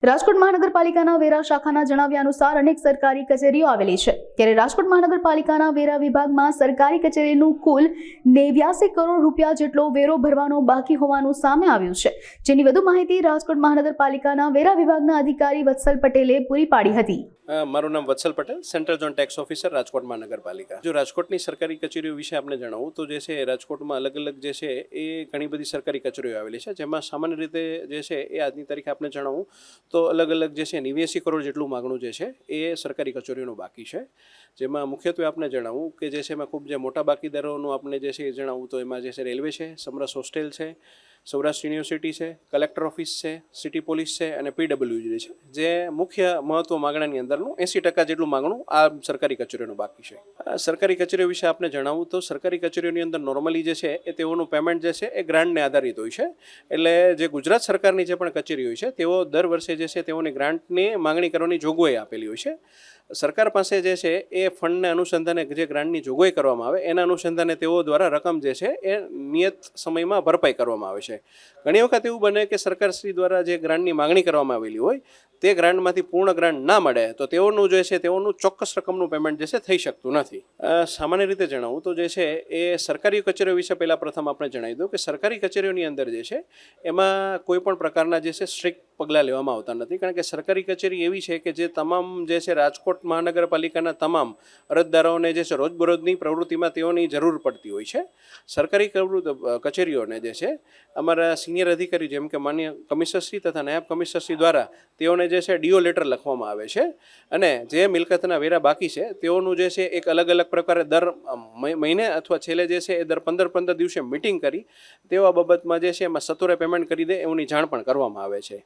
રાજકોટ મહાનગરપાલિકાના વેરા શાખાના જણાવ્યા અનુસાર અનેક સરકારી કચેરીઓ આવેલી છે, ત્યારે રાજકોટ મહાનગરપાલિકાના વેરા વિભાગમાં સરકારી કચેરીનું કુલ 89 કરોડ રૂપિયા જેટલો વેરો ભરવાનો બાકી હોવાનું સામે આવ્યું છે, જેની વધુ માહિતી રાજકોટ મહાનગરપાલિકાના વેરા વિભાગના અધિકારી વત્સલ પટેલે પૂરી પાડી હતી। મારું નામ Vatsal Patel, central zone tax officer, Rajkot મહાનગરપાલિકા। જો રાજકોટની સરકારી કચેરીઓ વિશે આપણે જણાવું તો જે છે રાજકોટમાં અલગ અલગ જે છે એ ઘણી બધી સરકારી કચેરીઓ આવેલી છે, જેમાં સામાન્ય રીતે જે છે એ આજની તારીખે આપણે જણાવું તો અલગ અલગ જે છે 89 કરોડ જેટલું માગણું જે છે એ સરકારી કચેરીઓનું બાકી છે, જેમાં મુખ્યત્વે આપણે જણાવું કે જે છે એમાં ખૂબ જે મોટા બાકીદારોનું આપણે જે છે એ જણાવું તો એમાં જે છે રેલવે છે, સમરસ હોસ્ટેલ છે, સૌરાષ્ટ્ર યુનિવર્સિટી છે, કલેક્ટર ઓફિસ છે, સિટી પોલીસ છે અને પીડબ્લ્યુડી છે, જે મુખ્ય મહત્વ માગણાની અંદરનું 80% જેટલું માગણું આ સરકારી કચેરીઓનું બાકી છે। સરકારી કચેરીઓ વિશે આપણે જણાવું તો સરકારી કચેરીઓની અંદર નોર્મલી જે છે એ તેઓનું પેમેન્ટ જે છે એ ગ્રાન્ટને આધારિત હોય છે, એટલે જે ગુજરાત સરકારની જે પણ કચેરી હોય છે તેઓ દર વર્ષે જે છે તેઓની ગ્રાન્ટની માંગણી કરવાની જોગવાઈ આપેલી હોય છે। સરકાર પાસે જે છે એ ફંડને અનુસંધાને જે ગ્રાન્ટની જોગવાઈ કરવામાં આવે એના અનુસંધાને તેઓ દ્વારા રકમ જે છે એ નિયત સમયમાં ભરપાઈ કરવામાં આવે છે। ઘણી વખત એવું બને કે સરકારશ્રી દ્વારા જે ગ્રાન્ટની માંગણી કરવામાં આવેલી હોય તે ગ્રાન્ટમાંથી પૂર્ણ ગ્રાન્ટ ના મળે તો તેઓનું જે છે તેઓનું ચોક્કસ રકમનું પેમેન્ટ જે છે થઈ શકતું નથી। સામાન્ય રીતે જણાવું તો જે છે એ સરકારી કચેરીઓ વિશે પહેલાં પ્રથમ આપણે જણાવી દઉં કે સરકારી કચેરીઓની અંદર જે છે એમાં કોઈ પણ પ્રકારના જે છે સ્ટ્રિક્ટ પગલાં લેવામાં આવતા નથી, કારણ કે સરકારી કચેરી એવી છે કે જે તમામ જે છે રાજકોટ મહાનગરપાલિકાના તમામ અરજદારોને જે છે રોજબરોજની પ્રવૃત્તિમાં તેઓની જરૂર પડતી હોય છે। સરકારી કચેરીઓને જે છે અમારા સિનિયર અધિકારી જેમ કે માન્ય કમિશનરશ્રી તથા નાયબ કમિશનરશ્રી દ્વારા તેઓને જે છે ડીઓ લેટર લખવામાં આવે છે અને જે મિલકતના વેરા બાકી છે તેઓનું જે છે એક અલગ અલગ પ્રકારે દર મહિને અથવા છેલ્લે જે છે એ દર 15 દિવસે મિટિંગ કરી તેઓ આ બાબતમાં જે છે એમાં સત્વરે પેમેન્ટ કરી દે એની જાણ પણ કરવામાં આવે છે।